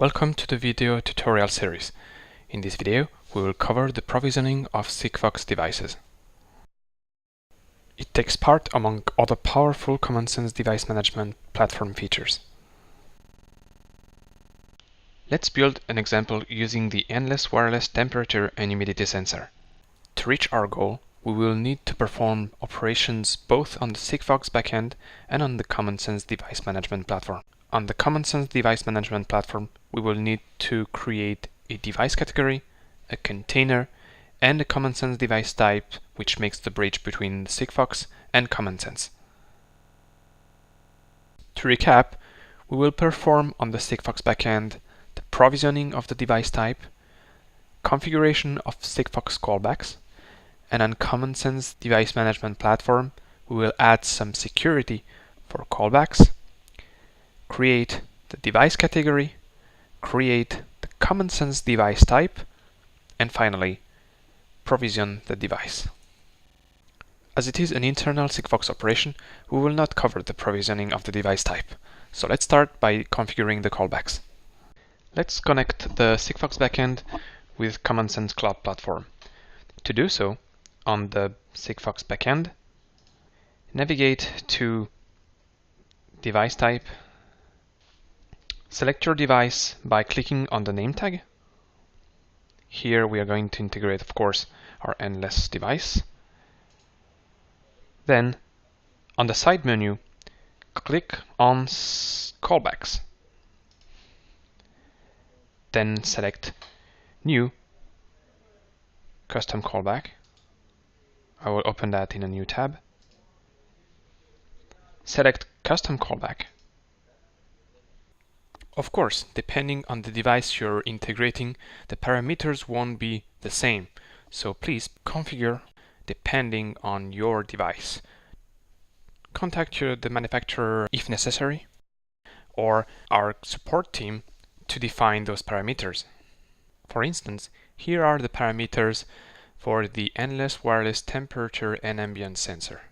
Welcome to the video tutorial series. In this video, we will cover the provisioning of Sigfox devices. It takes part among other powerful CommonSense device management platform features. Let's build an example using the endless wireless temperature and humidity sensor. To reach our goal, we will need to perform operations both on the Sigfox backend and on the CommonSense device management platform. On the CommonSense device management platform, we will need to create a device category, a container, and a CommonSense device type, which makes the bridge between Sigfox and CommonSense. To recap, we will perform on the Sigfox backend the provisioning of the device type, configuration of Sigfox callbacks, and on CommonSense device management platform, we will add some security for callbacks, create the device category, create the CommonSense device type, and finally, provision the device. As it is an internal Sigfox operation, we will not cover the provisioning of the device type. So let's start by configuring the callbacks. Let's connect the Sigfox backend with CommonSense Cloud Platform. To do so, on the Sigfox backend, navigate to device type. Select your device by clicking on the name tag. Here we are going to integrate, of course, our endless device. Then, on the side menu, click on callbacks. Then select New Custom Callback. I will open that in a new tab. Select Custom Callback. Of course, depending on the device you're integrating, the parameters won't be the same, so please configure depending on your device. Contact the manufacturer if necessary, or our support team to define those parameters. For instance, here are the parameters for the endless wireless temperature and ambient sensor.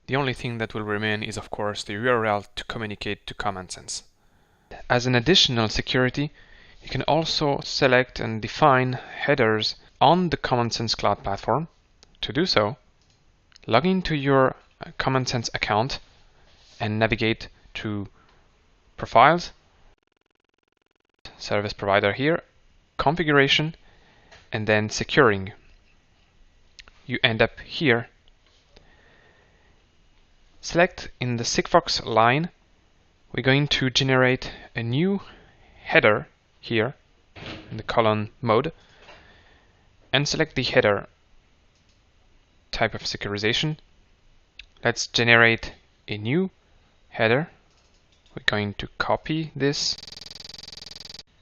The only thing that will remain is, of course, the URL to communicate to CommonSense. As an additional security, you can also select and define headers on the CommonSense Cloud Platform. To do so, log into your CommonSense account and navigate to Profiles, Service Provider here, Configuration, and then Securing. You end up here. Select in the Sigfox line. We're going to generate a new header here in the column mode and select the header type of securization. Let's generate a new header. We're going to copy this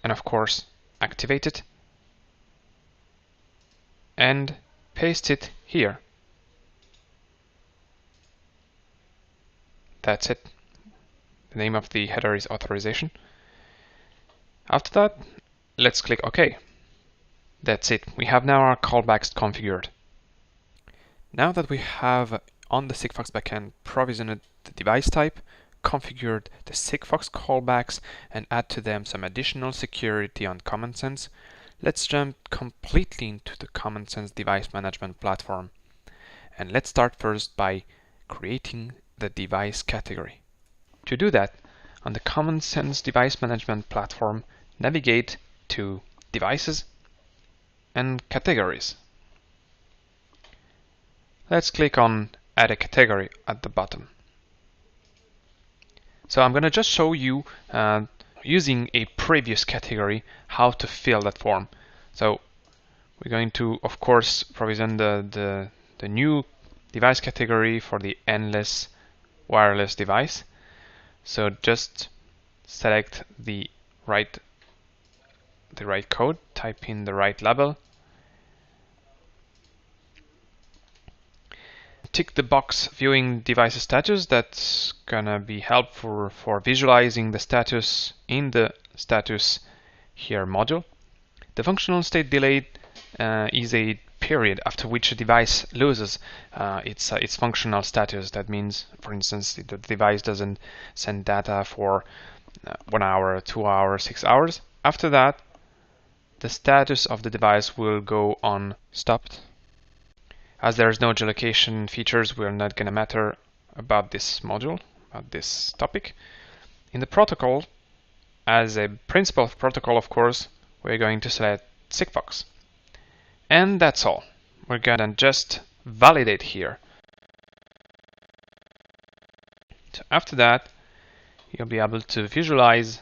and, of course, activate it and paste it here. That's it. The name of the header is authorization. After that, let's click OK. That's it. We have now our callbacks configured. Now that we have on the Sigfox backend provisioned the device type, configured the Sigfox callbacks, and add to them some additional security on CommonSense, let's jump completely into the CommonSense device management platform. And let's start first by creating the device category. To do that, on the CommonSense device management platform, navigate to Devices and Categories. Let's click on Add a Category at the bottom. So I'm going to just show you using a previous category how to fill that form. So we're going to, of course, provision the new device category for the endless wireless device. So just select the right code, type in the right label, tick the box viewing device status. That's gonna be helpful for visualizing the status in the status here module. The functional state delayed is a period after which a device loses its functional status. That means, for instance, the device doesn't send data for 1 hour, 2 hours, 6 hours. After that, the status of the device will go on stopped. As there's no geolocation features, we're not going to matter about this module, about this topic. In the protocol, as a principal of protocol, of course, we're going to select Sigfox. And that's all. We're going to just validate here. So after that, you'll be able to visualize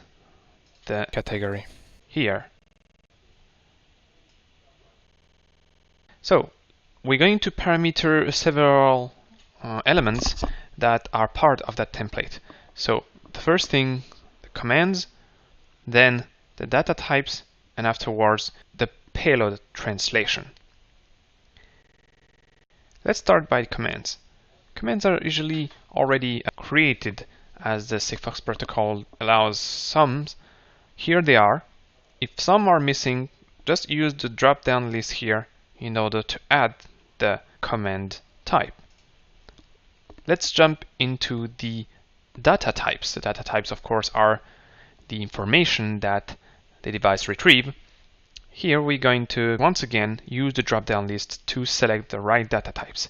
the category here. So we're going to parameter several elements that are part of that template. So the first thing, the commands, then the data types, and afterwards the payload translation. Let's start by commands. Commands are usually already created as the Sigfox protocol allows some. Here they are. If some are missing, just use the drop-down list here in order to add the command type. Let's jump into the data types. The data types, of course, are the information that the device retrieves. Here we're going to once again use the drop-down list to select the right data types.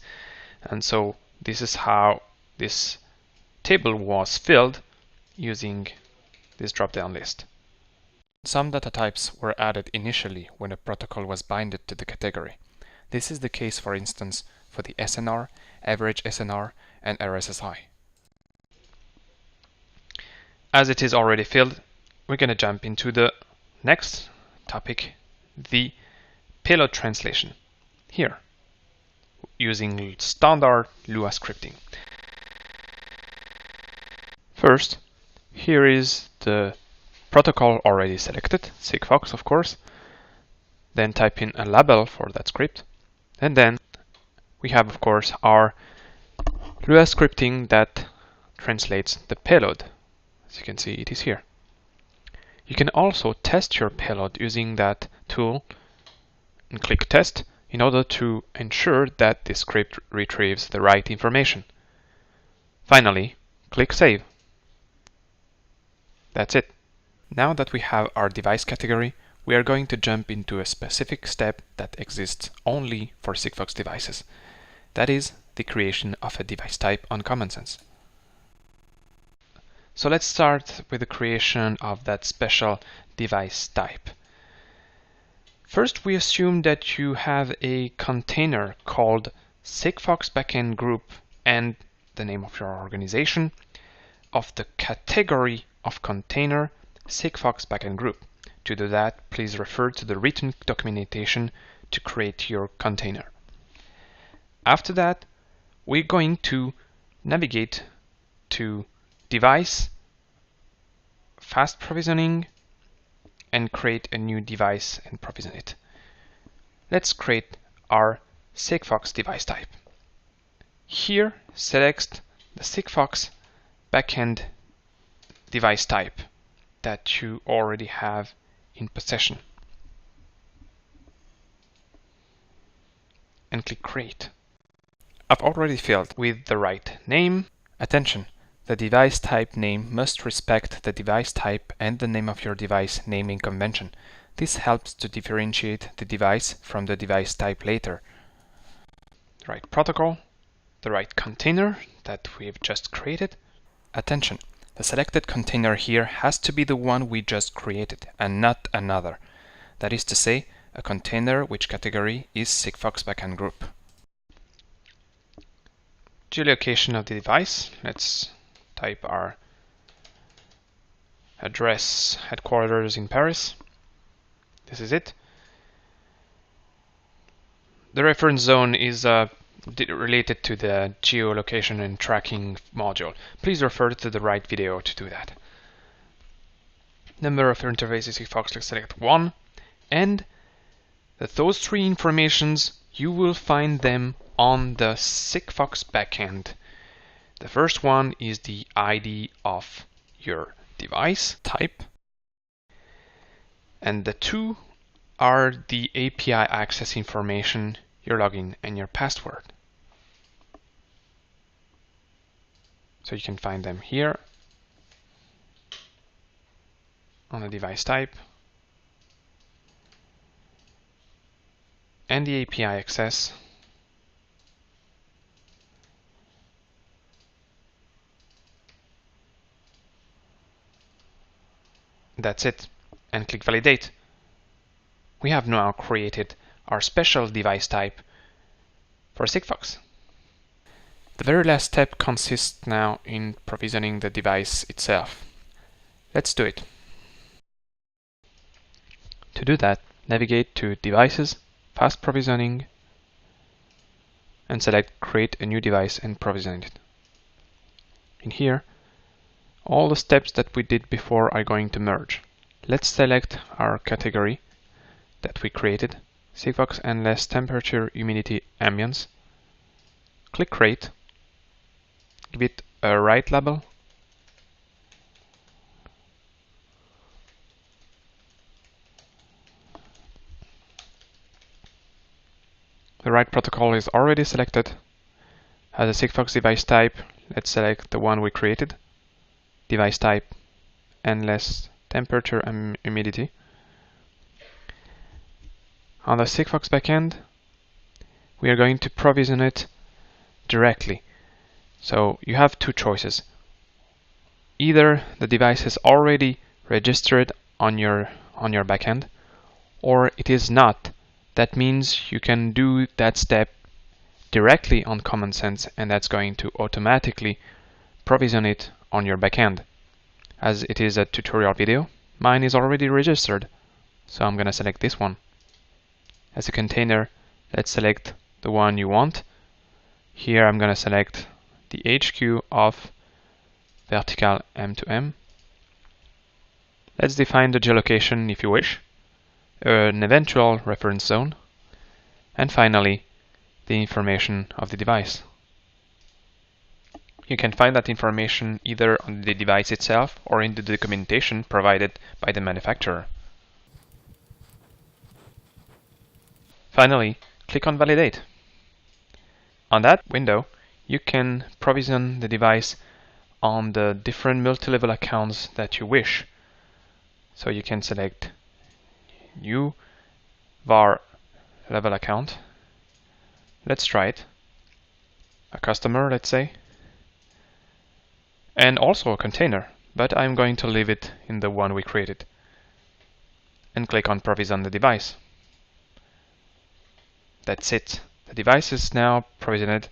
And so this is how this table was filled using this drop-down list. Some data types were added initially when a protocol was binded to the category. This is the case, for instance, for the SNR, average SNR, and RSSI. As it is already filled, we're going to jump into the next topic, the payload translation. Here, using standard Lua scripting. First, here is the protocol already selected, Sigfox of course. Then type in a label for that script. And then we have of course our Lua scripting that translates the payload. As you can see, it is here. You can also test your payload using that tool and click test in order to ensure that the script retrieves the right information. Finally, click save. That's it. Now that we have our device category, we are going to jump into a specific step that exists only for Sigfox devices. That is the creation of a device type on CommonSense. So let's start with the creation of that special device type. First, we assume that you have a container called Sigfox backend group and the name of your organization of the category of container Sigfox backend group. To do that, please refer to the written documentation to create your container. After that, we're going to navigate to device, fast provisioning, and create a new device and provision it. Let's create our Sigfox device type. Here, select the Sigfox backend device type that you already have in possession and click create. I've already filled with the right name. Attention! The device type name must respect the device type and the name of your device naming convention. This helps to differentiate the device from the device type later. The right protocol, the right container that we've just created. Attention! The selected container here has to be the one we just created and not another. That is to say, a container which category is Sigfox backend group. Geolocation of the device. Let's type our address, headquarters in Paris. This is it. The reference zone is related to the geolocation and tracking module. Please refer to the right video to do that. Number of interfaces Sigfox, let's select 1. And those 3 informations, you will find them on the Sigfox backend. The first one is the ID of your device type. And the 2 are the API access information, your login and your password. So you can find them here. on the device type and the API access. That's it, and click Validate. We have now created our special device type for Sigfox. The very last step consists now in provisioning the device itself. Let's do it. To do that, navigate to Devices, Fast Provisioning, and select Create a new device and provision it. In here, all the steps that we did before are going to merge. Let's select our category that we created, Sigfox Endless Temperature Humidity Ambience. Click Create, give it a right label, the right protocol is already selected. As a Sigfox device type, let's select the one we created, device type Endless Temperature and Humidity. On the Sigfox backend, we are going to provision it directly. So you have two choices. Either the device is already registered on your backend, or it is not. That means you can do that step directly on CommonSense, and that's going to automatically provision it on your backend. As it is a tutorial video, mine is already registered, so I'm going to select this one. As a container, let's select the one you want. Here I'm going to select the HQ of vertical M2M. Let's define the geolocation if you wish, an eventual reference zone, and finally the information of the device. You can find that information either on the device itself or in the documentation provided by the manufacturer. Finally, click on Validate. On that window, you can provision the device on the different multi-level accounts that you wish. So you can select New var level account. Let's try it. A customer, let's say. And also a container, but I'm going to leave it in the one we created. And click on Provision the device. That's it. The device is now provisioned,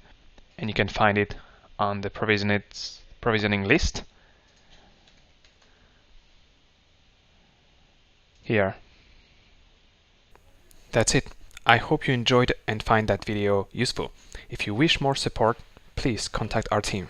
and you can find it on the provisioning list here. That's it. I hope you enjoyed and find that video useful. If you wish more support, please contact our team.